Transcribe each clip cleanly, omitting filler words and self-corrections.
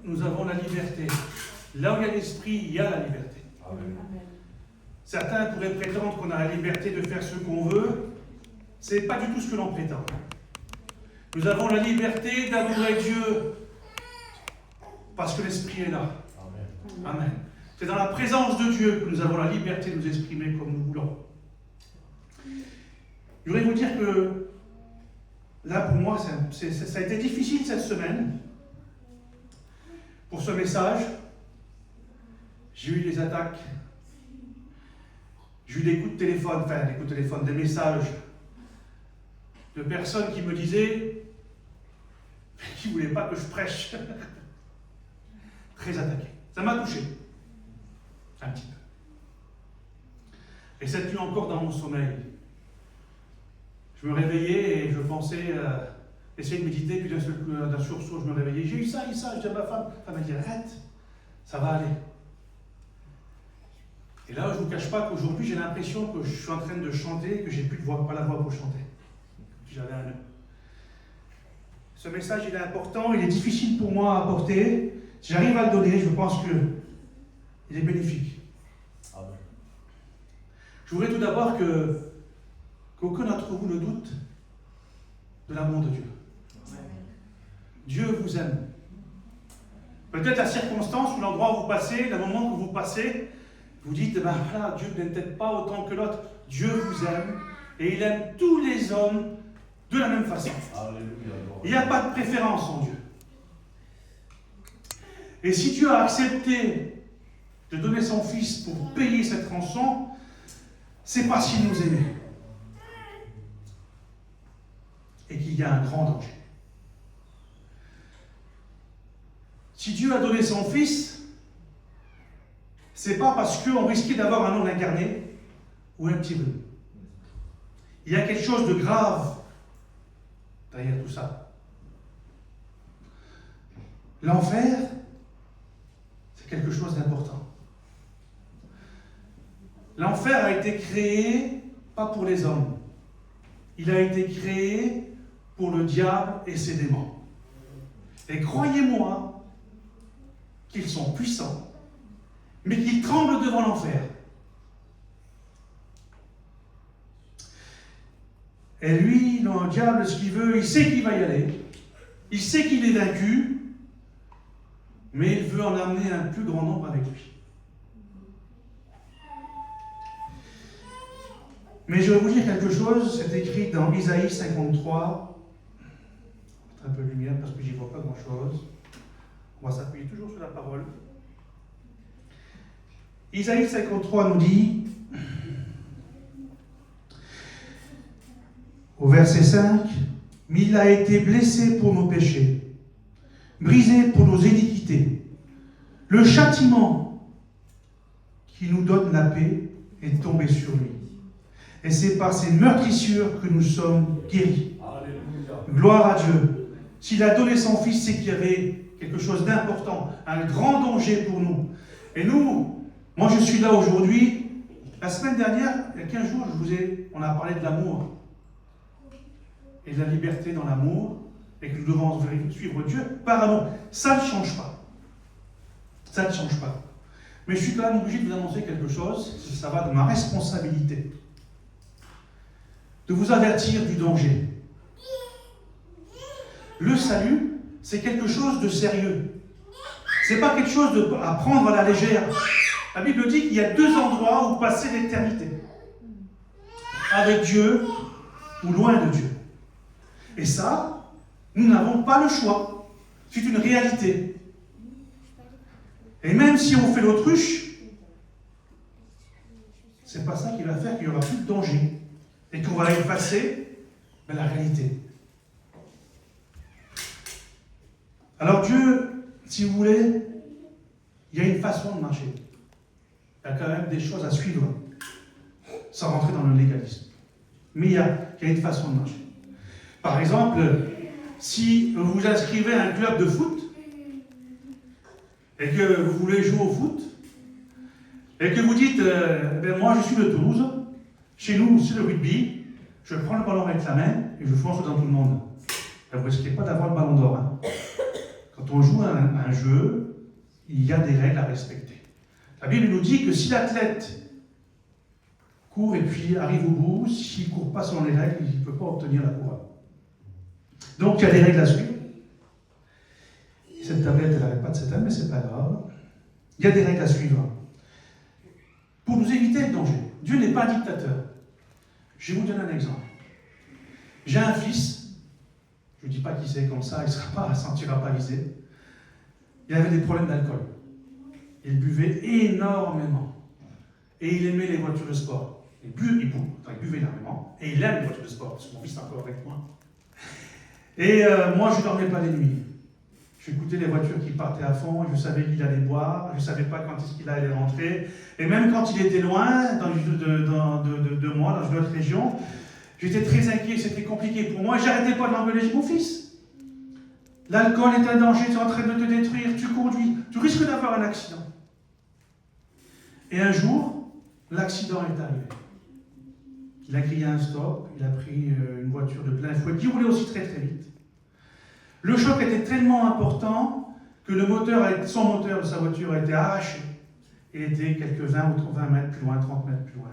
nous avons la liberté. Là où il y a l'esprit, il y a la liberté. Amen. Certains pourraient prétendre qu'on a la liberté de faire ce qu'on veut. Ce n'est pas du tout ce que l'on prétend. Nous avons la liberté d'adorer Dieu parce que l'esprit est là. Amen. Amen. C'est dans la présence de Dieu que nous avons la liberté de nous exprimer comme nous voulons. Je voudrais vous dire que là, pour moi, ça a été difficile cette semaine. Pour ce message, j'ai eu des attaques. J'ai eu des coups de téléphone, des messages de personnes qui me disaient qui ne voulaient pas que je prêche. Très attaqué. Ça m'a touché. Un petit peu. Et cette nuit encore dans mon sommeil, je me réveillais et je pensais essayer de méditer, puis d'un sursaut, je me réveillais. J'ai eu ça, je dis à ma femme, elle m'a dit arrête, ça va aller. Et là, je ne vous cache pas qu'aujourd'hui, j'ai l'impression que je suis en train de chanter, que j'ai plus de voix, pas la voix pour chanter. J'avais un nœud. Ce message, il est important, il est difficile pour moi à apporter. Si j'arrive à le donner, je pense qu'il est bénéfique. Amen. Je voudrais tout d'abord qu'aucun d'entre vous ne doute de l'amour de Dieu. Amen. Dieu vous aime. Peut-être la circonstance ou l'endroit où vous passez, le moment que vous passez, vous dites, ben voilà, Dieu n'est peut-être pas autant que l'autre. Dieu vous aime et il aime tous les hommes de la même façon. Alléluia. Il n'y a pas de préférence en Dieu. Et si Dieu a accepté de donner son Fils pour payer cette rançon, c'est parce qu'il nous aimait. Et qu'il y a un grand danger. Si Dieu a donné son Fils, c'est pas parce qu'on risquait d'avoir un homme incarné ou un petit rhume. Il y a quelque chose de grave derrière tout ça. L'enfer, c'est quelque chose d'important. L'enfer a été créé pas pour les hommes. Il a été créé pour le diable et ses démons. Et croyez-moi qu'ils sont puissants, mais qu'ils tremblent devant l'enfer. Et lui, le diable, ce qu'il veut, il sait qu'il va y aller. Il sait qu'il est vaincu, mais il veut en amener un plus grand nombre avec lui. Mais je vais vous dire quelque chose, c'est écrit dans Isaïe 53. On va mettre un peu de lumière parce que j'y vois pas grand-chose. On va s'appuyer toujours sur la parole. Isaïe 53 nous dit, au verset 5, « Mais il a été blessé pour nos péchés, brisé pour nos iniquités. Le châtiment qui nous donne la paix est tombé sur lui. Et c'est par ses meurtrissures que nous sommes guéris. » Alléluia. Gloire à Dieu. S'il a donné son Fils, c'est qu'il y avait quelque chose d'important, un grand danger pour nous. Et nous, moi je suis là aujourd'hui. La semaine dernière, il y a 15 jours, on a parlé de l'amour et de la liberté dans l'amour, et que nous devons suivre Dieu par amour. Ça ne change pas. Ça ne change pas. Mais je suis quand même obligé de vous annoncer quelque chose, ça va de ma responsabilité, de vous avertir du danger. Le salut, c'est quelque chose de sérieux. C'est pas quelque chose à prendre à la légère. La Bible dit qu'il y a deux endroits où passer l'éternité. Avec Dieu ou loin de Dieu. Et ça, nous n'avons pas le choix. C'est une réalité. Et même si on fait l'autruche, c'est pas ça qui va faire qu'il n'y aura plus de danger. Et qu'on va effacer la réalité. Alors Dieu, si vous voulez, il y a une façon de marcher. Il y a quand même des choses à suivre, sans rentrer dans le légalisme. Mais il y a une façon de marcher. Par exemple, si vous vous inscrivez à un club de foot, et que vous voulez jouer au foot, et que vous dites, moi je suis de Toulouse, chez nous c'est le rugby, je prends le ballon avec la main et je fonce dans tout le monde. Et vous ne risquez pas d'avoir le ballon d'or. Hein. Quand on joue à un jeu, il y a des règles à respecter. La Bible nous dit que si l'athlète court et puis arrive au bout, s'il ne court pas selon les règles, il ne peut pas obtenir la couronne. Donc il y a des règles à suivre. Cette tablette, elle n'arrête pas de s'éteindre, mais ce n'est pas grave. Il y a des règles à suivre pour nous éviter le danger. Dieu n'est pas dictateur. Je vais vous donner un exemple. J'ai un fils, je ne dis pas qui c'est comme ça, il ne se sentira pas visé. Il avait des problèmes d'alcool. Il buvait énormément. Et il aimait les voitures de sport. Il buvait énormément. Et il aime les voitures de sport, parce que mon fils est encore avec moi. Et moi, je ne dormais pas les nuits. J'écoutais les voitures qui partaient à fond, je savais qu'il allait boire, je ne savais pas quand est-ce qu'il allait rentrer. Et même quand il était loin de moi, dans une autre région, j'étais très inquiet, c'était compliqué pour moi. J'arrêtais pas de l'engueuler, mon fils. L'alcool est un danger, tu es en train de te détruire, tu conduis, tu risques d'avoir un accident. Et un jour, l'accident est arrivé. Il a crié un stop, il a pris une voiture de plein fouet qui roulait aussi très très vite. Le choc était tellement important que son moteur de sa voiture a été arraché et était quelques 20 ou 20 mètres plus loin, 30 mètres plus loin.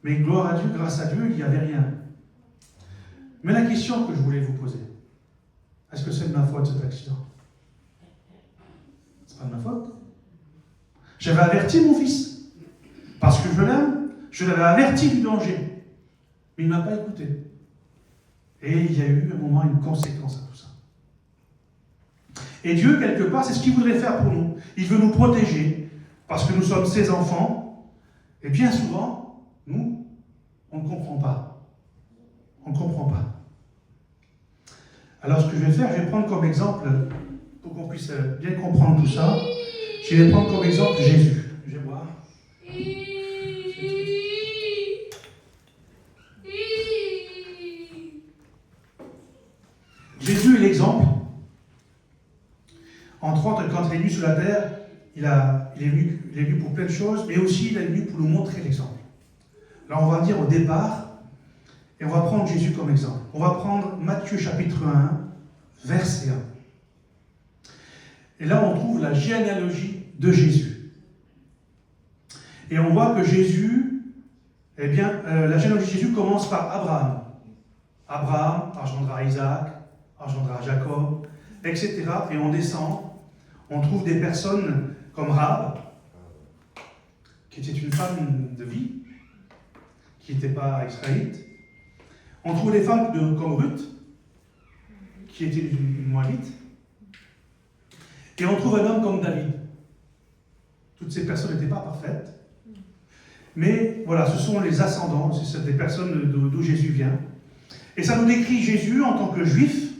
Mais gloire à Dieu, grâce à Dieu, il n'y avait rien. Mais la question que je voulais vous poser, est-ce que c'est de ma faute cet accident? C'est pas de ma faute. J'avais averti mon fils, parce que je l'aime, je l'avais averti du danger. Mais il ne m'a pas écouté. Et il y a eu un moment, une conséquence à tout ça. Et Dieu, quelque part, c'est ce qu'il voudrait faire pour nous. Il veut nous protéger, parce que nous sommes ses enfants. Et bien souvent, nous, on ne comprend pas. On ne comprend pas. Alors ce que je vais faire, je vais prendre comme exemple, pour qu'on puisse bien comprendre tout ça, je vais prendre comme exemple Jésus. Je vais voir. Jésus est l'exemple. Entre autres, quand il est venu sur la terre, il est venu pour plein de choses, mais aussi il est venu pour nous montrer l'exemple. Alors on va dire au départ, et on va prendre Jésus comme exemple. On va prendre Matthieu chapitre 1, verset 1. Et là on trouve la généalogie de Jésus. Et on voit que Jésus, la généalogie de Jésus commence par Abraham. Abraham engendra Isaac, engendra Jacob, etc. Et on descend, on trouve des personnes comme Rahab, qui était une femme de vie, qui n'était pas israélite. On trouve des femmes comme Ruth, qui était une moabite. Et on trouve un homme comme David. Toutes ces personnes n'étaient pas parfaites. Mais voilà, ce sont les ascendants, c'est des personnes d'où Jésus vient. Et ça nous décrit Jésus en tant que juif.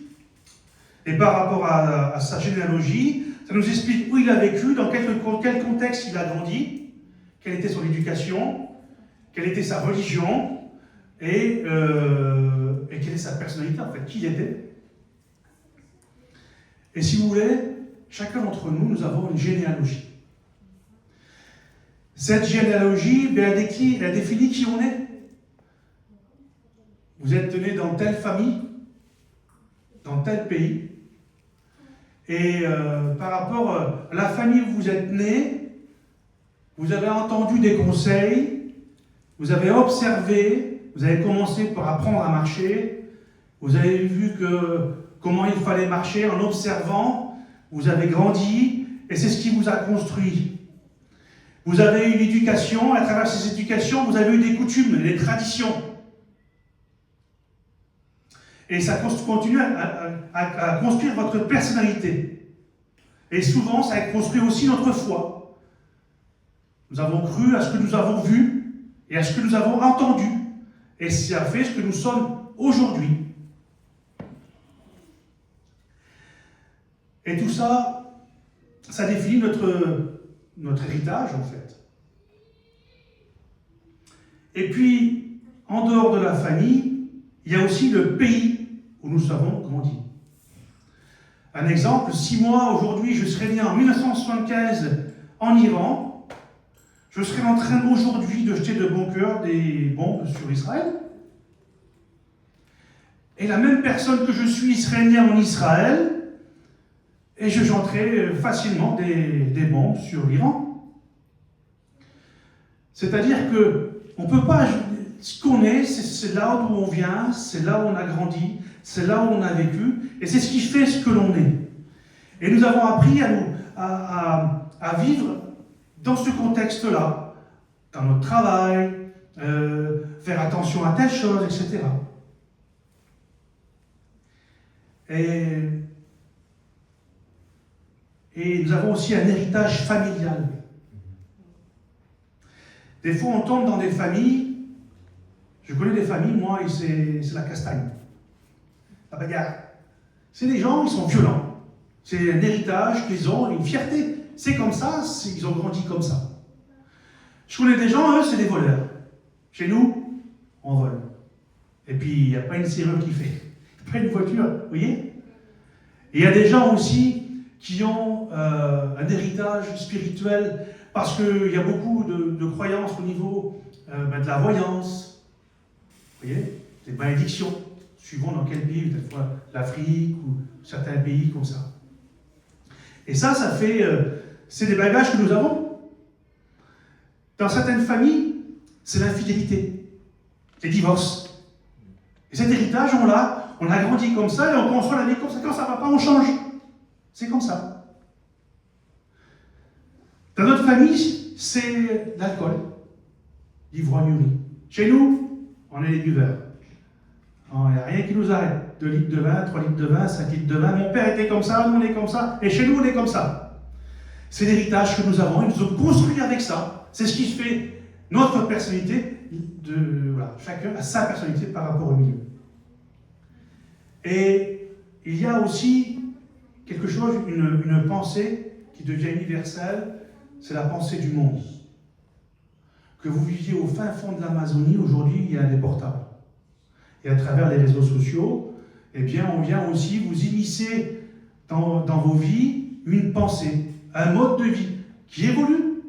Et par rapport à sa généalogie, ça nous explique où il a vécu, dans quel contexte il a grandi, quelle était son éducation, quelle était sa religion, et quelle est sa personnalité, en fait, qui il était. Et si vous voulez, chacun d'entre nous, nous avons une généalogie. Cette généalogie, elle définit qui on est. Vous êtes né dans telle famille, dans tel pays, et par rapport à la famille où vous êtes né, vous avez entendu des conseils, vous avez observé, vous avez commencé par apprendre à marcher, vous avez vu comment il fallait marcher en observant, vous avez grandi, et c'est ce qui vous a construit. Vous avez eu une éducation, à travers ces éducations, vous avez eu des coutumes, des traditions. Et ça continue à construire votre personnalité. Et souvent, ça construit aussi notre foi. Nous avons cru à ce que nous avons vu et à ce que nous avons entendu. Et ça fait ce que nous sommes aujourd'hui. Et tout ça, ça définit notre héritage, en fait. Et puis, en dehors de la famille, il y a aussi le pays où nous avons grandi. Un exemple, si moi, aujourd'hui, je serais né en 1975 en Iran, je serais en train aujourd'hui de jeter de bon cœur des bombes sur Israël. Et la même personne que je suis serait née en Israël, et je chanterai facilement des bombes sur l'Iran. C'est-à-dire que on ne peut pas... Ce qu'on est, c'est là d'où on vient, c'est là où on a grandi, c'est là où on a vécu, et c'est ce qui fait ce que l'on est. Et nous avons appris à vivre dans ce contexte-là, dans notre travail, faire attention à telle chose, etc. Et nous avons aussi un héritage familial. Des fois, on tombe dans des familles, je connais des familles, moi, et c'est la castagne, la bagarre. C'est des gens, ils sont violents. C'est un héritage qu'ils ont, une fierté. C'est comme ça, ils ont grandi comme ça. Je connais des gens, eux, c'est des voleurs. Chez nous, on vole. Et puis, il n'y a pas une serrure qui fait. Pas une voiture, vous voyez? Et il y a des gens aussi qui ont un héritage spirituel parce qu'il y a beaucoup de croyances au niveau de la voyance. Vous voyez? Des malédictions, suivant dans quel pays, peut-être fois l'Afrique ou certains pays comme ça. Et ça fait... c'est des bagages que nous avons. Dans certaines familles, c'est l'infidélité, les divorces. Et cet héritage, on a grandi comme ça et on construit la vie comme ça. Quand ça ne va pas, on change. C'est comme ça. Dans notre famille, c'est l'alcool, l'ivrognerie. Chez nous, on est les buveurs. Il n'y a rien qui nous arrête. 2 litres de vin, 3 litres de vin, 5 litres de vin. Mon père était comme ça, nous on est comme ça, et chez nous on est comme ça. C'est l'héritage que nous avons, ils nous ont construit avec ça. C'est ce qui fait notre personnalité. Voilà, chacun a sa personnalité par rapport au milieu. Et il y a aussi quelque chose, une pensée qui devient universelle, c'est la pensée du monde. Que vous viviez au fin fond de l'Amazonie, aujourd'hui il y a des portables. Et à travers les réseaux sociaux, eh bien, on vient aussi vous immiscer dans vos vies une pensée, un mode de vie qui évolue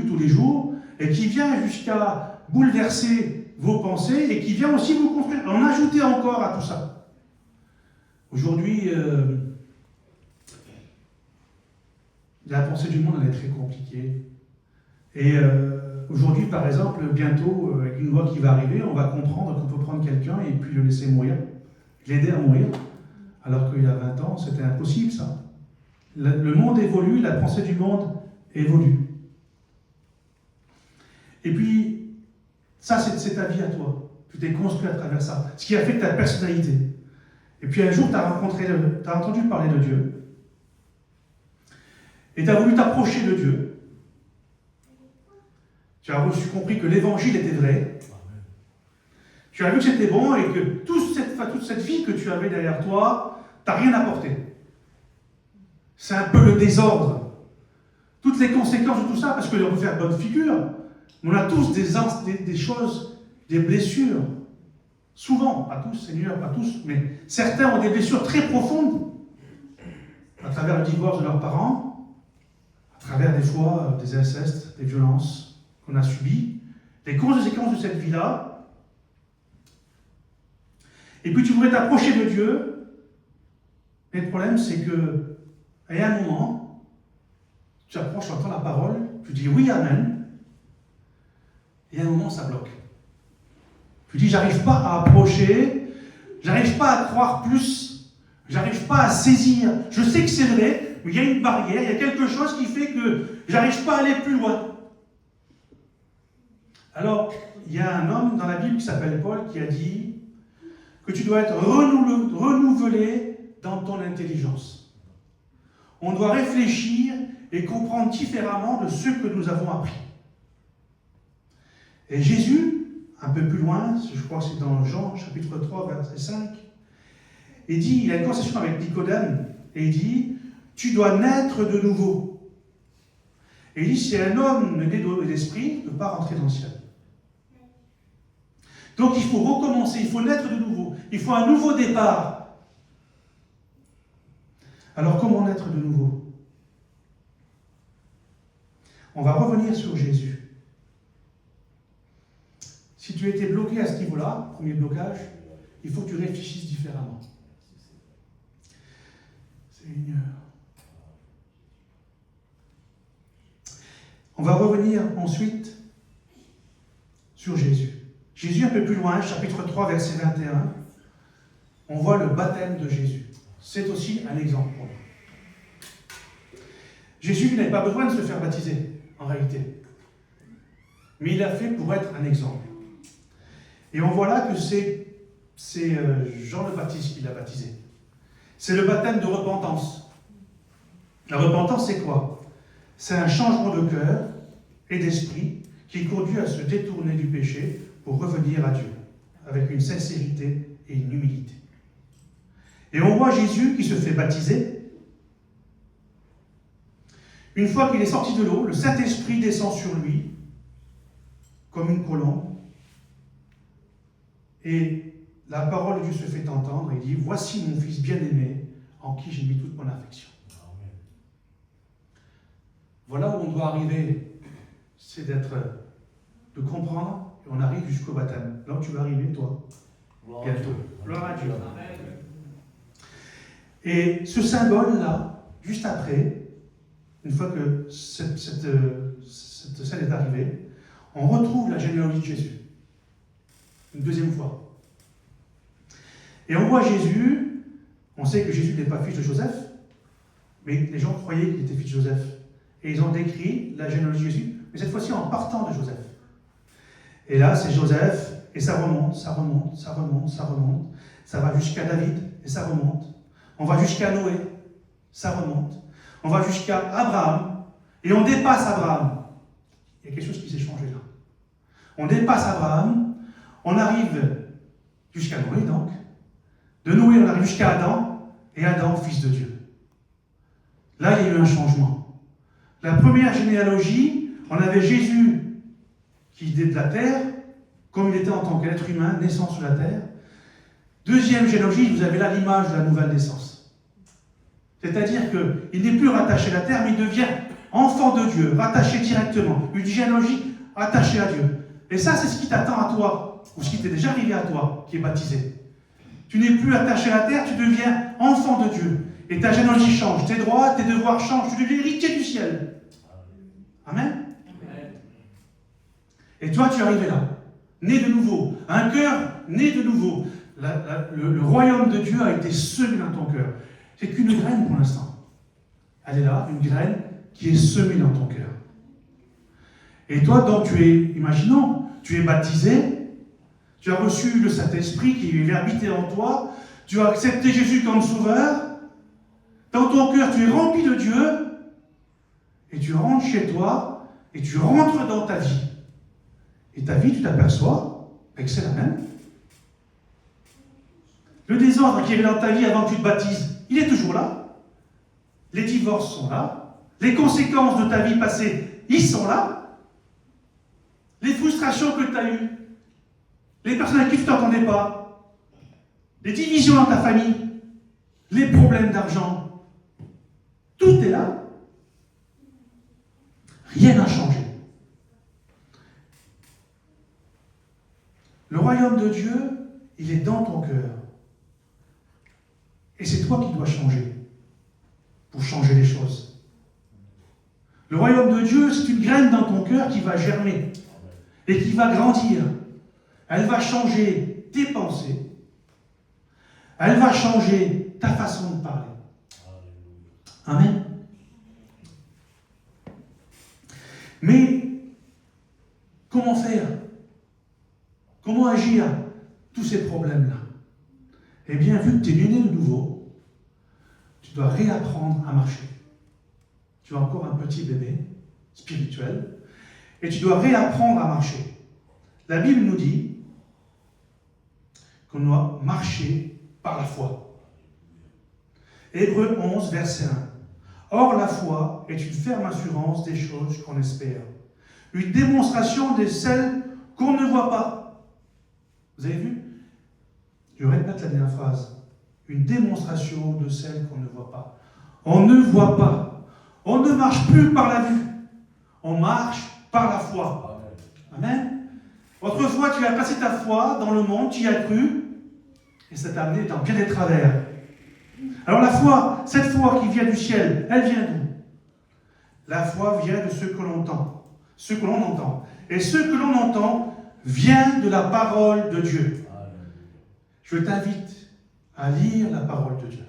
tous les jours, et qui vient jusqu'à bouleverser vos pensées, et qui vient aussi vous construire, en ajouter encore à tout ça. Aujourd'hui, la pensée du monde, elle est très compliquée. Et aujourd'hui, par exemple, bientôt, avec une loi qui va arriver, on va comprendre qu'on peut prendre quelqu'un et puis le laisser mourir, l'aider à mourir, alors qu'il y a 20 ans, c'était impossible, ça. Le monde évolue, la pensée du monde évolue. Et puis, ça, c'est ta vie à toi. Tu t'es construit à travers ça. Ce qui a fait ta personnalité. Et puis un jour, tu as entendu parler de Dieu. Et tu as voulu t'approcher de Dieu. Tu as compris que l'évangile était vrai. Tu as vu que c'était bon et que toute cette vie que tu avais derrière toi, tu n'as rien apporté. C'est un peu le désordre. Toutes les conséquences de tout ça, parce qu'on peut faire bonne figure, mais on a tous des choses, des blessures. Souvent, pas tous, Seigneur, pas tous, mais certains ont des blessures très profondes à travers le divorce de leurs parents, à travers des fois des incestes, des violences qu'on a subies, des conséquences de cette vie-là. Et puis tu voudrais t'approcher de Dieu, mais le problème c'est que, à un moment, tu approches, tu entends la parole, tu dis oui, amen, et à un moment ça bloque. Tu dis, j'arrive pas à approcher, j'arrive pas à croire plus, j'arrive pas à saisir. Je sais que c'est vrai, mais il y a une barrière, il y a quelque chose qui fait que j'arrive pas à aller plus loin. Alors, il y a un homme dans la Bible qui s'appelle Paul qui a dit que tu dois être renouvelé dans ton intelligence. On doit réfléchir et comprendre différemment de ce que nous avons appris. Et Jésus, un peu plus loin, je crois que c'est dans Jean, chapitre 3, verset 5, il a une conversation avec Nicodème, et il dit, tu dois naître de nouveau. Et il dit, si un homme né de l'esprit, ne peut pas rentrer dans le ciel. Donc il faut recommencer, il faut naître de nouveau, il faut un nouveau départ. Alors comment naître de nouveau? On va revenir sur Jésus. Si tu étais bloqué à ce niveau-là, premier blocage, il faut que tu réfléchisses différemment. Seigneur. On va revenir ensuite sur Jésus. Jésus, un peu plus loin, chapitre 3, verset 21, on voit le baptême de Jésus. C'est aussi un exemple pour nous. Jésus n'avait pas besoin de se faire baptiser, en réalité. Mais il l'a fait pour être un exemple. Et on voit là que c'est Jean le Baptiste qui l'a baptisé. C'est le baptême de repentance. La repentance, c'est quoi? C'est un changement de cœur et d'esprit qui conduit à se détourner du péché pour revenir à Dieu, avec une sincérité et une humilité. Et on voit Jésus qui se fait baptiser. Une fois qu'il est sorti de l'eau, le Saint-Esprit descend sur lui, comme une colombe, et la parole de Dieu se fait entendre, et il dit, « Voici mon Fils bien-aimé, en qui j'ai mis toute mon affection. » Voilà où on doit arriver, c'est de comprendre, et on arrive jusqu'au baptême. Là où tu vas arriver, toi, bientôt. Gloire à Dieu. Et ce symbole-là, juste après, une fois que cette scène est arrivée, on retrouve la généalogie de Jésus. Une deuxième fois. Et on voit Jésus, on sait que Jésus n'est pas fils de Joseph, mais les gens croyaient qu'il était fils de Joseph. Et ils ont décrit la généalogie de Jésus, mais cette fois-ci en partant de Joseph. Et là, c'est Joseph, et ça remonte, ça remonte, ça remonte, ça remonte. Ça va jusqu'à David, et ça remonte. On va jusqu'à Noé, ça remonte. On va jusqu'à Abraham, et on dépasse Abraham. Il y a quelque chose qui s'est changé là. On dépasse Abraham, on arrive jusqu'à Noé donc. De Noé, on arrive jusqu'à Adam, et Adam, fils de Dieu. Là, il y a eu un changement. La première généalogie, on avait Jésus qui était de la terre, comme il était en tant qu'être humain, naissant sur la terre. Deuxième généalogie, vous avez là l'image de la nouvelle naissance. C'est-à-dire qu'il n'est plus rattaché à la terre, mais il devient enfant de Dieu, rattaché directement. Une généalogie attachée à Dieu. Et ça, c'est ce qui t'attend à toi, ou ce qui t'est déjà arrivé à toi, qui est baptisé. Tu n'es plus attaché à la terre, tu deviens enfant de Dieu. Et ta généalogie change, tes droits, tes devoirs changent, tu deviens héritier du ciel. Amen. Et toi, tu es arrivé là, né de nouveau, un cœur né de nouveau. Le royaume de Dieu a été semé dans ton cœur. C'est qu'une graine pour l'instant. Elle est là, une graine qui est semée dans ton cœur. Et toi, donc, imaginons, tu es baptisé, tu as reçu le Saint-Esprit qui vient habiter en toi, tu as accepté Jésus comme sauveur, dans ton cœur, tu es rempli de Dieu, et tu rentres chez toi, et tu rentres dans ta vie. Et ta vie, tu t'aperçois que c'est la même. Le désordre qui est dans ta vie avant que tu te baptises, il est toujours là. Les divorces sont là. Les conséquences de ta vie passée, ils sont là. Les frustrations que tu as eues, les personnes avec qui tu ne t'entendais pas, les divisions dans ta famille, les problèmes d'argent, tout est là. Rien n'a changé. Le royaume de Dieu, il est dans ton cœur. Et c'est toi qui dois changer pour changer les choses. Le royaume de Dieu, c'est une graine dans ton cœur qui va germer et qui va grandir. Elle va changer tes pensées. Elle va changer ta façon de parler. Amen. Mais comment faire? Comment agir tous ces problèmes-là? Eh bien, vu que tu es né de nouveau, tu dois réapprendre à marcher. Tu es encore un petit bébé spirituel, et tu dois réapprendre à marcher. La Bible nous dit qu'on doit marcher par la foi. Hébreux 11, verset 1. Or, la foi est une ferme assurance des choses qu'on espère, une démonstration de celles qu'on ne voit pas. Vous avez vu? Je répète la dernière phrase. Une démonstration de celles qu'on ne voit pas. On ne voit pas. On ne marche plus par la vue. On marche par la foi. Amen. Autrefois, tu as placé ta foi dans le monde, tu y as cru, et ça t'a amené dans bien des travers. Alors la foi, cette foi qui vient du ciel, elle vient d'où? La foi vient de ce que l'on entend. ce que l'on entend. Et ce que l'on entend vient de la parole de Dieu. Je t'invite à lire la parole de Dieu.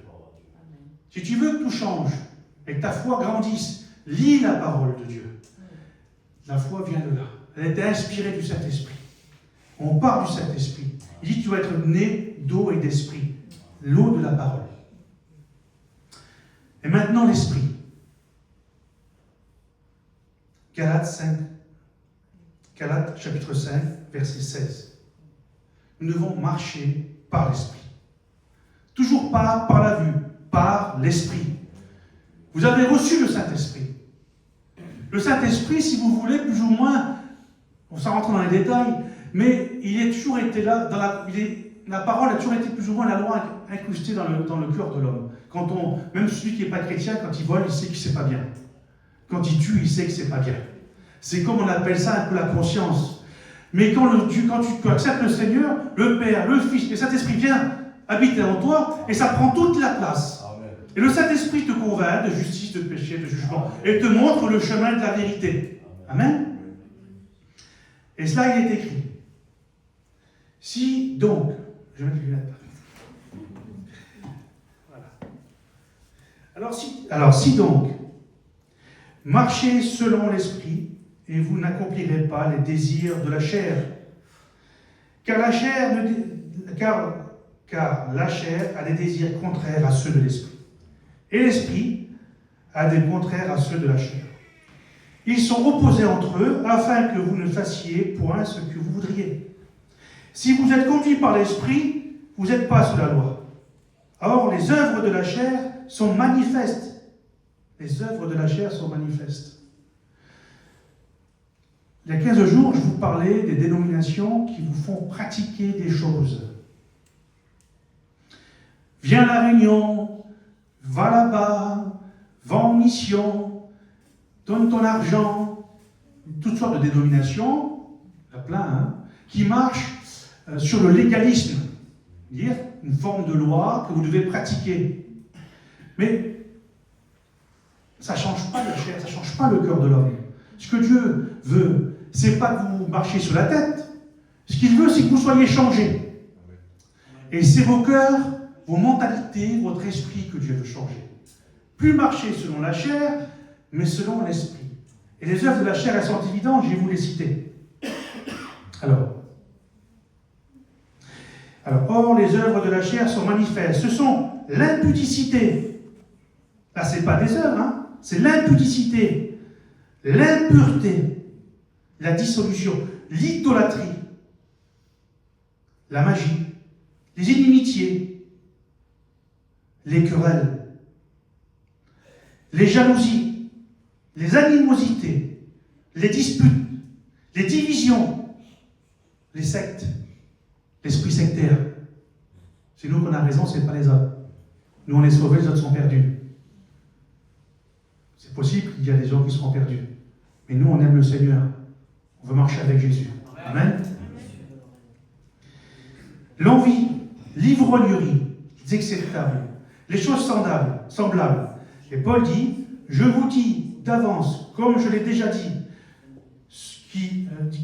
Si tu veux que tout change et que ta foi grandisse, lis la parole de Dieu. La foi vient de là. Elle a été inspirée du Saint-Esprit. On part du Saint-Esprit. Il dit que tu vas être né d'eau et d'esprit. L'eau de la parole. Et maintenant l'esprit. Galates chapitre 5, verset 16. Nous devons marcher par l'esprit. Toujours pas par la vue, par l'esprit. Vous avez reçu le Saint-Esprit. Le Saint-Esprit, si vous voulez, plus ou moins, on s'en rentre dans les détails, mais il a toujours été là, la parole a toujours été plus ou moins la loi incrustée dans le cœur de l'homme. Même celui qui n'est pas chrétien, quand il vole, il sait que c'est pas bien. Quand il tue, il sait que c'est pas bien. C'est comme on appelle ça un peu la conscience. Mais quand tu acceptes le Seigneur, le Père, le Fils, et le Saint-Esprit vient habiter en toi, et ça prend toute la place. Amen. Et le Saint-Esprit te convainc de justice, de péché, de jugement, et te montre le chemin de la vérité. Amen. Et cela, il est écrit. Si donc, je vais mettre les lunettes. Voilà. Alors si donc, marchez selon l'esprit, et vous n'accomplirez pas les désirs de la chair. Car la chair a des désirs contraires à ceux de l'esprit. Et l'esprit a des contraires à ceux de la chair. Ils sont opposés entre eux, afin que vous ne fassiez point ce que vous voudriez. Si vous êtes conduits par l'esprit, vous n'êtes pas sous la loi. Or, les œuvres de la chair sont manifestes. Les œuvres de la chair sont manifestes. Il y a 15 jours, je vous parlais des dénominations qui vous font pratiquer des choses. Viens à la réunion, va là-bas, va en mission, donne ton argent. Toutes sortes de dénominations, il y a plein, qui marchent sur le légalisme. Dire une forme de loi que vous devez pratiquer. Mais ça ne change pas la chair, ça ne change pas le cœur de l'homme. Ce que Dieu veut, c'est pas que vous marchiez sur la tête. Ce qu'il veut, c'est que vous soyez changés. Et c'est vos cœurs, vos mentalités, votre esprit que Dieu veut changer. Plus marcher selon la chair, mais selon l'esprit. Et les œuvres de la chair, elles sont évidentes, je vais vous les citer. Or, les œuvres de la chair sont manifestes. Ce sont l'impudicité. Là, ce n'est pas des œuvres, c'est l'impudicité, l'impureté, la dissolution, l'idolâtrie, la magie, les inimitiés, les querelles, les jalousies, les animosités, les disputes, les divisions, les sectes, l'esprit sectaire. C'est nous qu'on a raison, ce n'est pas les autres. Nous, on est sauvés, les autres sont perdus. C'est possible qu'il y a des gens qui seront perdus. Mais nous, on aime le Seigneur. On veut marcher avec Jésus. Amen. L'envie, l'ivrognerie, les acceptables, les choses semblables. Et Paul dit, je vous dis d'avance, comme je l'ai déjà dit,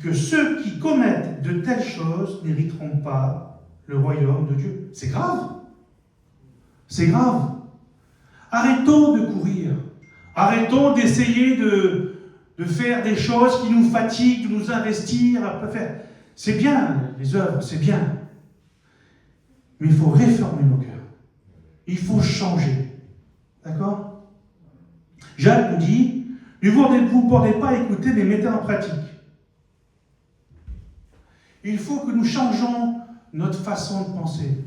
que ceux qui commettent de telles choses n'hériteront pas le royaume de Dieu. C'est grave. C'est grave. Arrêtons de courir. Arrêtons d'essayer de faire des choses qui nous fatiguent, de nous investir à faire. C'est bien, les œuvres, c'est bien. Mais il faut réformer nos cœurs. Il faut changer. D'accord? Jacques nous dit, ne vous bornez pas à écouter, mais mettez en pratique. Il faut que nous changeons notre façon de penser.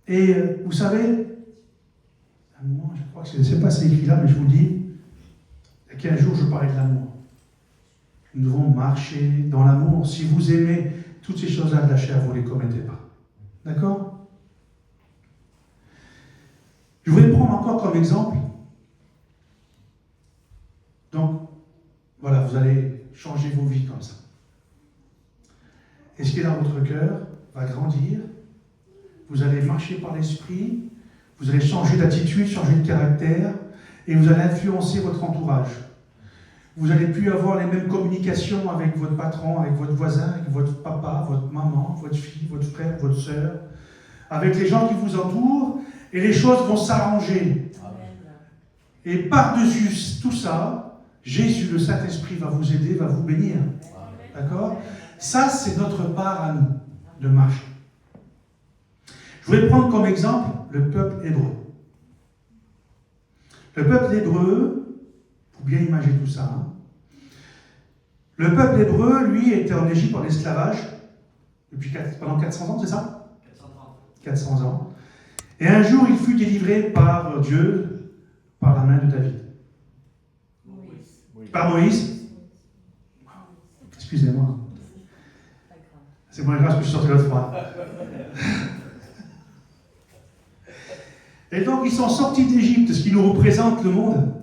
Et vous savez, moi, je crois que je ne sais pas si c'est écrit là, mais je vous le dis, il y a 15 jours, je parlais de l'amour. Nous devons marcher dans l'amour. Si vous aimez toutes ces choses-là de la chair, vous ne les commettez pas. D'accord? Je voulais prendre encore comme exemple. Donc, voilà, vous allez changer vos vies comme ça. Et ce qui est dans votre cœur va grandir. Vous allez marcher par l'esprit. Vous allez changer d'attitude, changer de caractère. Et vous allez influencer votre entourage. Vous n'allez plus avoir les mêmes communications avec votre patron, avec votre voisin, avec votre papa, votre maman, votre fille, votre frère, votre sœur, avec les gens qui vous entourent, et les choses vont s'arranger. Et par-dessus tout ça, Jésus, le Saint-Esprit, va vous aider, va vous bénir. D'accord? Ça, c'est notre part à nous, de marcher. Je voulais prendre comme exemple le peuple hébreu. Le peuple hébreu, pour bien imaginer tout ça, le peuple hébreu, lui, était en Égypte en esclavage pendant 400 ans, c'est ça? 400 ans. Et un jour, il fut délivré par Dieu, par la main de David. Par Moïse. Excusez-moi. C'est moins grave que je suis sorti l'autre fois. Et donc, ils sont sortis d'Égypte, ce qui nous représente le monde.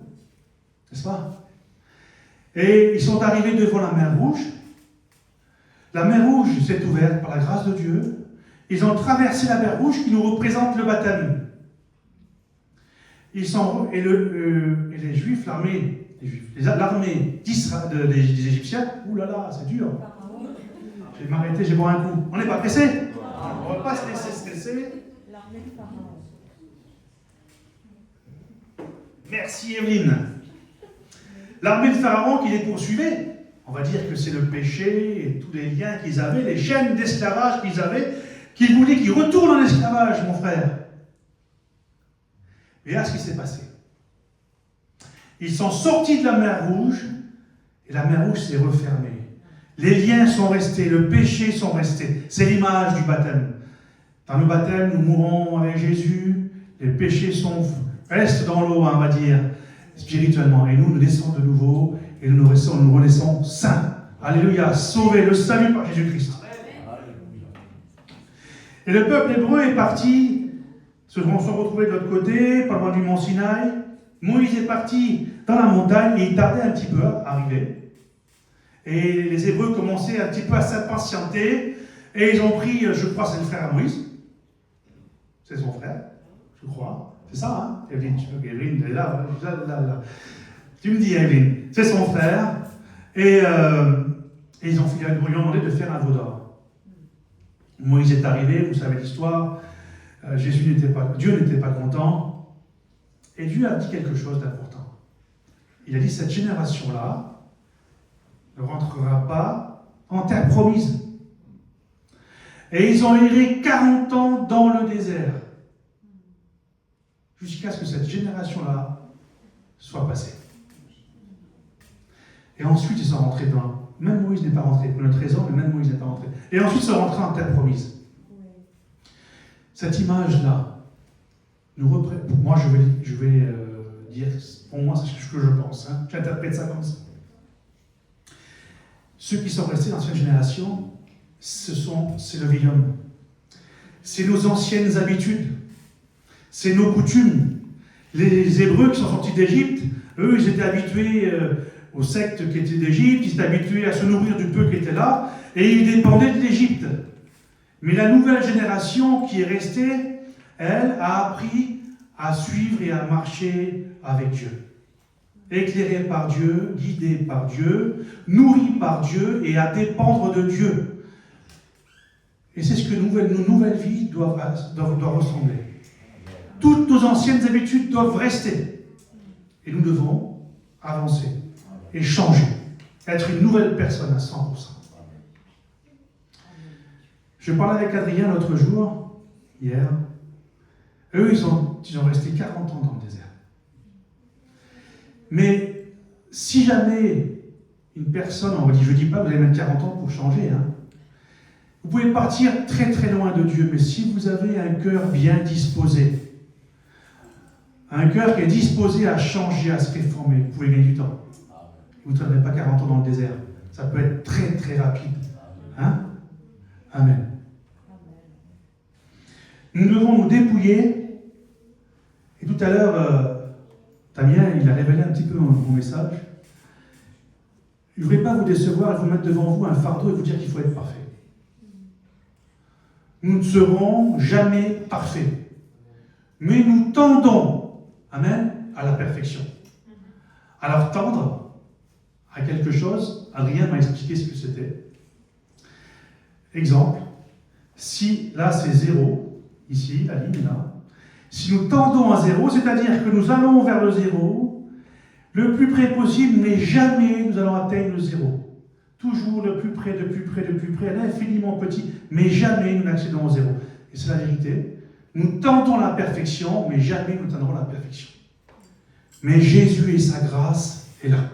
N'est-ce pas? Et ils sont arrivés devant la mer Rouge. La mer Rouge s'est ouverte par la grâce de Dieu. Ils ont traversé la mer Rouge qui nous représente le baptême. Et les Juifs, l'armée des Égyptiens, oulala, c'est dur. Je vais m'arrêter, je vais boire un coup. On n'est pas pressé? On ne va pas se laisser stresser. Merci Evelyne. L'armée de Pharaon qui les poursuivait, on va dire que c'est le péché et tous les liens qu'ils avaient, les chaînes d'esclavage qu'ils avaient, qu'ils voulaient qu'ils retournent en esclavage, mon frère. Et là, ce qui s'est passé. Ils sont sortis de la mer Rouge, et la mer Rouge s'est refermée. Les liens sont restés, le péché sont restés. C'est l'image du baptême. Dans le baptême, nous mourons avec Jésus, les péchés restent dans l'eau, on va dire, spirituellement. Et nous naissons de nouveau, et nous renaissons saints. Alléluia, sauvés, le salut par Jésus-Christ. Et le peuple hébreu est parti, se sont retrouvés de l'autre côté, pas loin du mont Sinaï. Moïse est parti dans la montagne, et il tardait un petit peu à arriver. Et les Hébreux commençaient un petit peu à s'impatienter, et ils ont pris, je crois, c'est le frère à Moïse. C'est son frère, je crois. C'est ça, hein? Evelyne, Evelyne, elle est là. Tu me dis, Evelyne, c'est son frère. Et ils lui ont demandé de faire un veau d'or. Moïse est arrivé, vous savez l'histoire. Dieu n'était pas content. Et Dieu a dit quelque chose d'important. Il a dit, cette génération-là ne rentrera pas en terre promise. Et ils ont erré 40 ans dans le désert. Jusqu'à ce que cette génération-là soit passée. Et ensuite, ils sont rentrés dans... Même Moïse n'est pas rentré, pour notre raison, mais même Moïse n'est pas rentré. Et ensuite, ils sont rentrés en terre promise. Cette image-là, moi, je vais dire, pour moi, c'est ce que je pense. Hein. J'interprète ça comme ça. Ceux qui sont restés dans l'ancienne génération, c'est le vieil homme. C'est nos anciennes habitudes. C'est nos coutumes. Les Hébreux qui sont sortis d'Égypte, eux, ils étaient habitués aux sectes qui étaient d'Égypte, ils étaient habitués à se nourrir du peu qui était là, et ils dépendaient de l'Égypte. Mais la nouvelle génération qui est restée, elle, a appris à suivre et à marcher avec Dieu. Éclairée par Dieu, guidée par Dieu, nourrie par Dieu et à dépendre de Dieu. Et c'est ce que nos nouvelles vies doivent ressembler. Toutes nos anciennes habitudes doivent rester. Et nous devons avancer et changer. Être une nouvelle personne à 100%. Je parlais avec Adrien l'autre jour, hier. Eux, ils ont resté 40 ans dans le désert. Mais si jamais une personne, on va dire, je ne dis pas, vous allez mettre 40 ans pour changer, hein. Vous pouvez partir très très loin de Dieu, mais si vous avez un cœur bien disposé, un cœur qui est disposé à changer, à se réformer, vous pouvez gagner du temps. Vous ne tiendrez pas 40 ans dans le désert. Ça peut être très très rapide. Hein? Amen. Nous devons nous dépouiller. Et tout à l'heure, Damien, il a révélé un petit peu mon message. Je ne voulais pas vous décevoir et vous mettre devant vous un fardeau et vous dire qu'il faut être parfait. Nous ne serons jamais parfaits. Mais nous tendons, amen, à la perfection. Alors tendre, à quelque chose. Adrien m'a expliqué ce que c'était. Exemple, si là c'est 0, ici, la ligne est là, si nous tendons à 0, c'est-à-dire que nous allons vers le 0, le plus près possible, mais jamais nous allons atteindre le 0. Toujours le plus près, de plus près, de plus près, l'infiniment petit, mais jamais nous n'accédons au 0. Et c'est la vérité. Nous tentons la perfection, mais jamais nous atteindrons la perfection. Mais Jésus et sa grâce est là.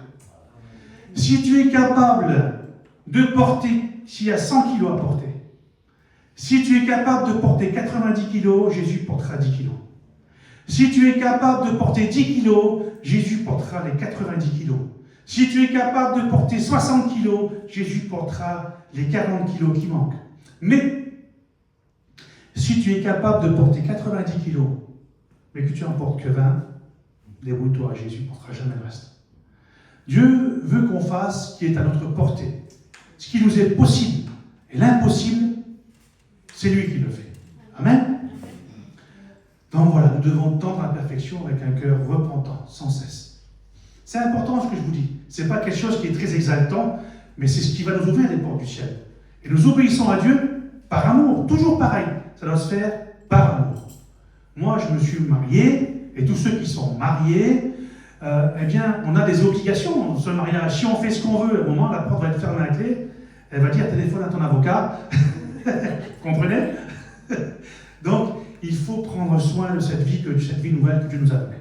Si tu es capable de porter, s'il y a 100 kilos à porter, si tu es capable de porter 90 kilos, Jésus portera 10 kilos. Si tu es capable de porter 10 kilos, Jésus portera les 90 kilos. Si tu es capable de porter 60 kilos, Jésus portera les 40 kilos qui manquent. Mais, si tu es capable de porter 90 kilos, mais que tu n'en portes que 20, débrouille-toi, Jésus ne portera jamais le reste. Dieu veut qu'on fasse ce qui est à notre portée, ce qui nous est possible. Et l'impossible, c'est lui qui le fait. Amen. Donc voilà, nous devons tendre à la perfection avec un cœur repentant, sans cesse. C'est important ce que je vous dis. Ce n'est pas quelque chose qui est très exaltant, mais c'est ce qui va nous ouvrir les portes du ciel. Et nous obéissons à Dieu par amour, toujours pareil. Ça doit se faire par amour. Moi, je me suis marié, et tous ceux qui sont mariés, eh bien, on a des obligations dans ce mariage. Si on fait ce qu'on veut, à un moment, la porte va être fermée à la clé, elle va dire téléphone à ton avocat. Vous comprenez? Donc, il faut prendre soin de cette vie nouvelle que Dieu nous a donnée.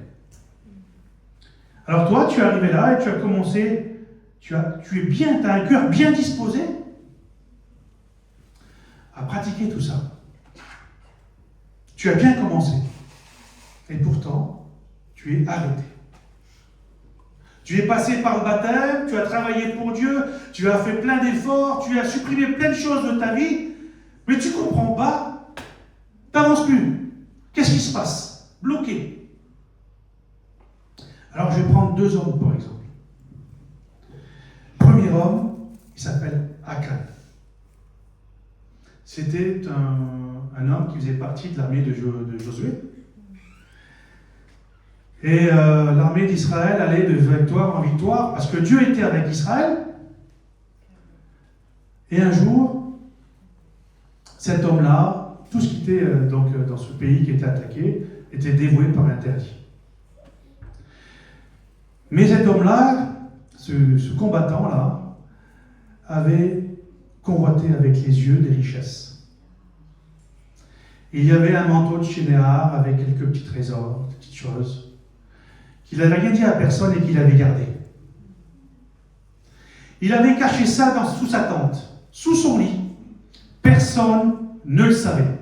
Alors toi, tu es arrivé là et tu as commencé, tu es bien, tu as un cœur bien disposé à pratiquer tout ça. Tu as bien commencé. Et pourtant, tu es arrêté. Tu es passé par le baptême, tu as travaillé pour Dieu, tu as fait plein d'efforts, tu as supprimé plein de choses de ta vie, mais tu ne comprends pas, tu n'avances plus. Qu'est-ce qui se passe? Bloqué. Alors je vais prendre 2 hommes par exemple. Premier homme, il s'appelle Akan. C'était un homme qui faisait partie de l'armée de Josué. Et l'armée d'Israël allait de victoire en victoire parce que Dieu était avec Israël. Et un jour, cet homme-là, tout ce qui était dans ce pays qui était attaqué, était dévoué par interdit. Mais cet homme-là, ce combattant-là, avait convoité avec les yeux des richesses. Il y avait un manteau de Shinéar avec quelques petits trésors, des petites choses, qu'il n'avait rien dit à personne et qu'il avait gardé. Il avait caché ça sous sa tente, sous son lit. Personne ne le savait.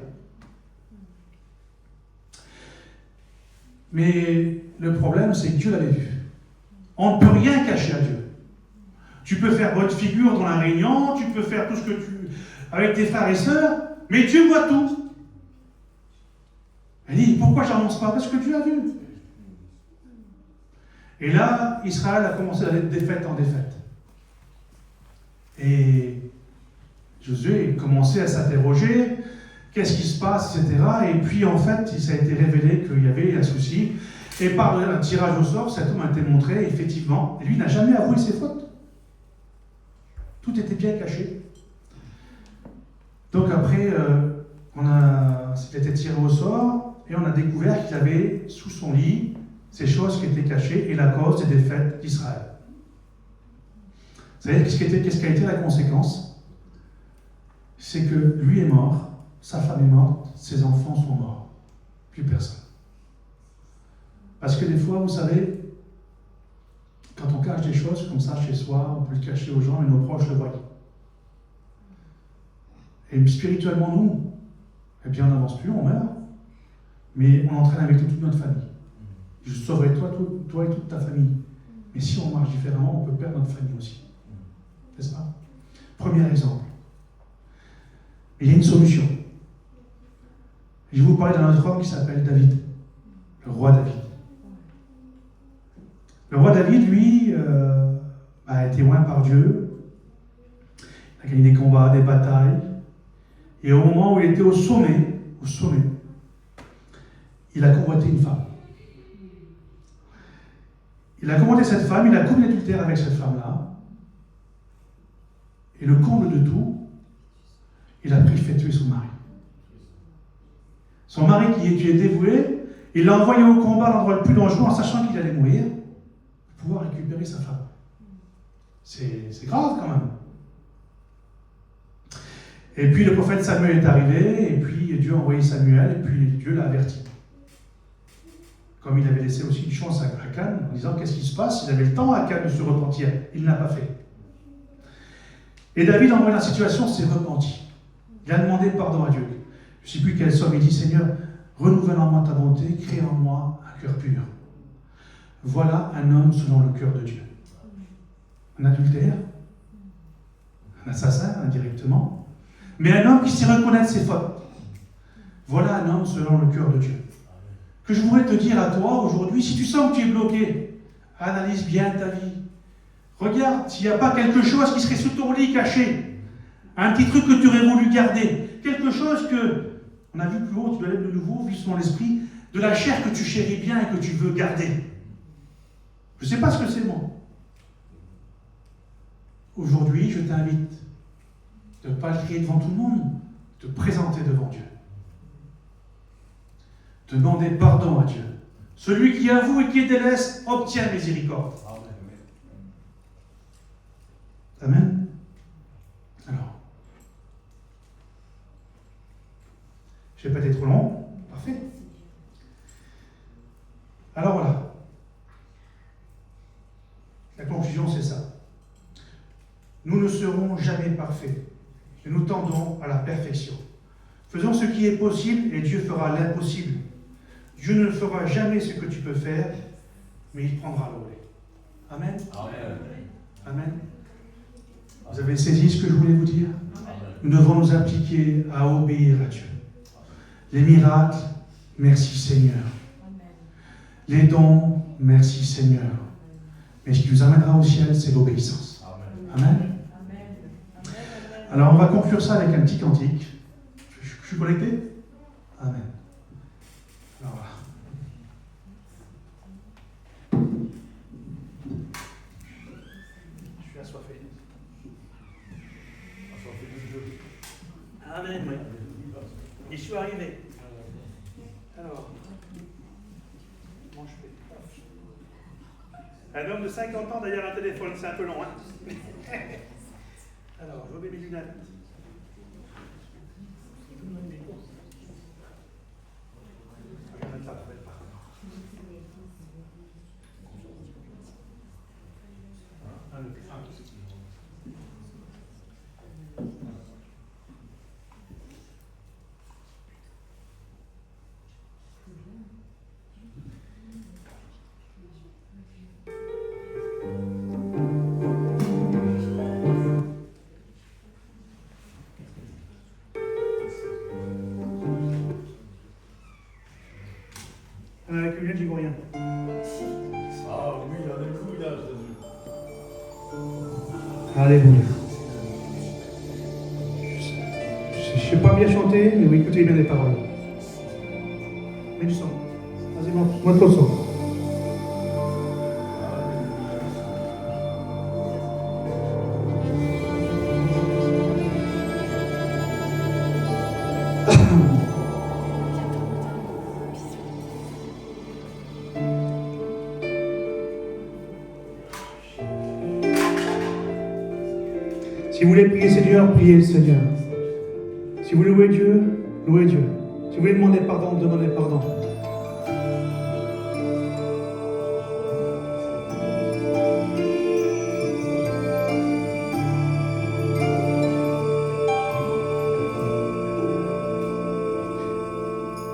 Mais le problème, c'est que Dieu l'avait vu. On ne peut rien cacher à Dieu. Tu peux faire bonne figure dans la réunion, tu peux faire tout ce que avec tes frères et sœurs, mais Dieu voit tout. Elle dit, pourquoi je n'annonce pas? Parce que Dieu a vu. Et là, Israël a commencé d'aller de défaite en défaite. Et Josué a commencé à s'interroger, qu'est-ce qui se passe, etc. Et puis en fait, il s'est été révélé qu'il y avait un souci. Et par un tirage au sort, cet homme a été montré, effectivement, et lui n'a jamais avoué ses fautes. Tout était bien caché. Donc après, il était tiré au sort, et on a découvert qu'il avait sous son lit ces choses qui étaient cachées et la cause des défaites d'Israël. Vous savez, qu'est-ce qui a été la conséquence? C'est que lui est mort, sa femme est morte, ses enfants sont morts. Plus personne. Parce que des fois, vous savez, quand on cache des choses comme ça chez soi, on peut le cacher aux gens et nos proches le voient. Et spirituellement, nous, eh bien, on n'avance plus, on meurt, mais on entraîne avec nous toute notre famille. Je sauverai toi et toute ta famille. Mais si on marche différemment, on peut perdre notre famille aussi. N'est-ce pas? Premier exemple. Il y a une solution. Je vais vous parler d'un autre homme qui s'appelle David, le roi David. Le roi David, lui, a été oint par Dieu. Il a gagné des combats, des batailles. Et au moment où il était au sommet, il a convoité une femme. Il a convoité cette femme, il a commis l'adultère avec cette femme-là. Et le comble de tout, il a pris, fait tuer son mari. Son mari qui est dévoué, il l'a envoyé au combat à l'endroit le plus dangereux en sachant qu'il allait mourir pour pouvoir récupérer sa femme. C'est grave quand même. Et puis le prophète Samuel est arrivé, et puis Dieu a envoyé Samuel, et puis Dieu l'a averti. Comme il avait laissé aussi une chance à Akan, en disant qu'est-ce qui se passe, il avait le temps à Akan de se repentir. Il ne l'a pas fait. Et David, en voyant la situation, s'est repenti. Il a demandé pardon à Dieu. Je ne sais plus quel somme, il dit, Seigneur, renouvelle en moi ta bonté, crée en moi un cœur pur. Voilà un homme selon le cœur de Dieu. Un adultère, un assassin indirectement, mais un homme qui sait reconnaître ses fautes. Voilà un homme selon le cœur de Dieu. Que je voudrais te dire à toi aujourd'hui, si tu sens que tu es bloqué, analyse bien ta vie. Regarde s'il n'y a pas quelque chose qui serait sous ton lit caché. Un petit truc que tu aurais voulu garder. Quelque chose que, on a vu plus haut, tu dois être de nouveau, vu son esprit, de la chair que tu chéris bien et que tu veux garder. Je ne sais pas ce que c'est moi. Aujourd'hui, je t'invite de ne pas le crier devant tout le monde, de te présenter devant Dieu. De demander pardon à Dieu. Celui qui avoue et qui délaisse obtient miséricorde. Amen. Alors, je ne vais pas être trop long. Parfait. Alors voilà. La conclusion, c'est ça. Nous ne serons jamais parfaits, mais nous tendons à la perfection. Faisons ce qui est possible et Dieu fera l'impossible. Dieu ne fera jamais ce que tu peux faire, mais il prendra le relais. Amen. Amen. Amen. Vous avez saisi ce que je voulais vous dire? Nous devons nous appliquer à obéir à Dieu. Les miracles, merci Seigneur. Les dons, merci Seigneur. Mais ce qui nous amènera au ciel, c'est l'obéissance. Amen. Alors on va conclure ça avec un petit cantique. Je suis connecté? Amen. Alors voilà. Je suis assoiffé. Amen, oui. Et je suis arrivé. Alors, comment je fais? Un homme de 50 ans derrière un téléphone, c'est un peu long, hein? Alors, je remets mes lunettes. Je vais mettre ça, peut-être pas. Avec les lunettes, j'y vois rien. Ah oui, il y a des couilles là, Jésus. Alléluia. Je ne sais pas bien chanter, mais oui, écoutez bien les paroles. Mets du son. Vas-y, montre le son. Si vous voulez prier le Seigneur, priez le Seigneur. Si vous louez Dieu, louez Dieu. Si vous voulez demander pardon, demandez pardon.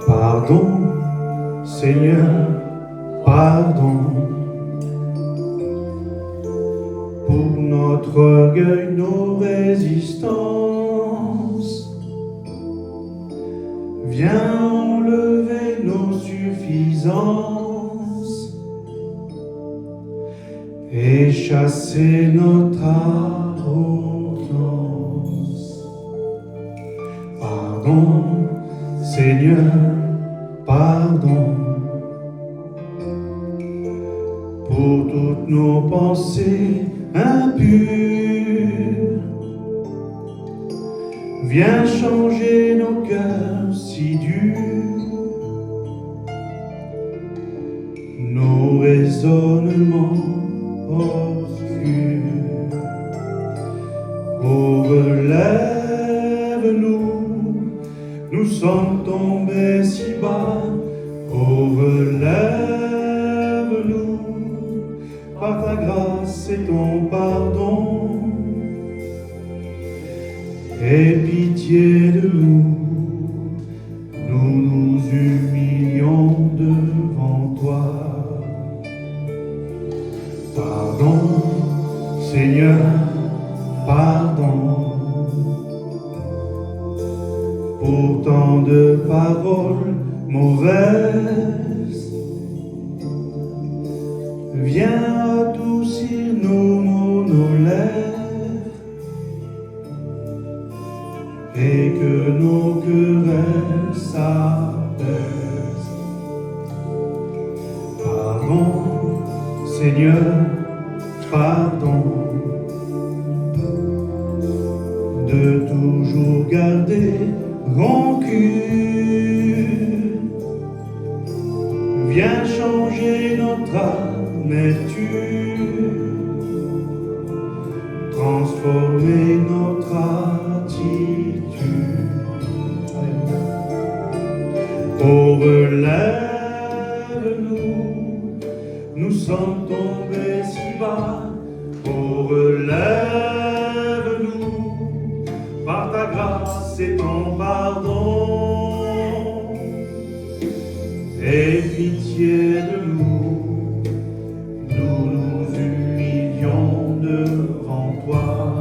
Pardon, Seigneur, pardon. Pour notre orgueil, nos résistances, viens enlever nos suffisances et chasser notre arrogance. Pardon, Seigneur, pardon. Pour toutes nos pensées impures, Viens changer nos cœurs si durs, nos raisonnements obscurs. Oh, relève-nous, nous sommes tombés si bas. Oh, relève-nous, par ta grâce et ton pardon. Aie pitié de nous, nous nous humilions devant toi. Pardon, Seigneur, pardon, pour tant de paroles mauvaises. Viens adoucir nos mots, nos lèvres, et que nos querelles s'apaisent. Pardon, Seigneur, pardon, de toujours garder rancune. Viens changer notre amertume, transformer notre attitude. Oh, relève-nous, nous sommes tombés si bas. Oh, relève-nous, par ta grâce et ton pardon. Aie pitié de nous, nous nous humilions devant toi.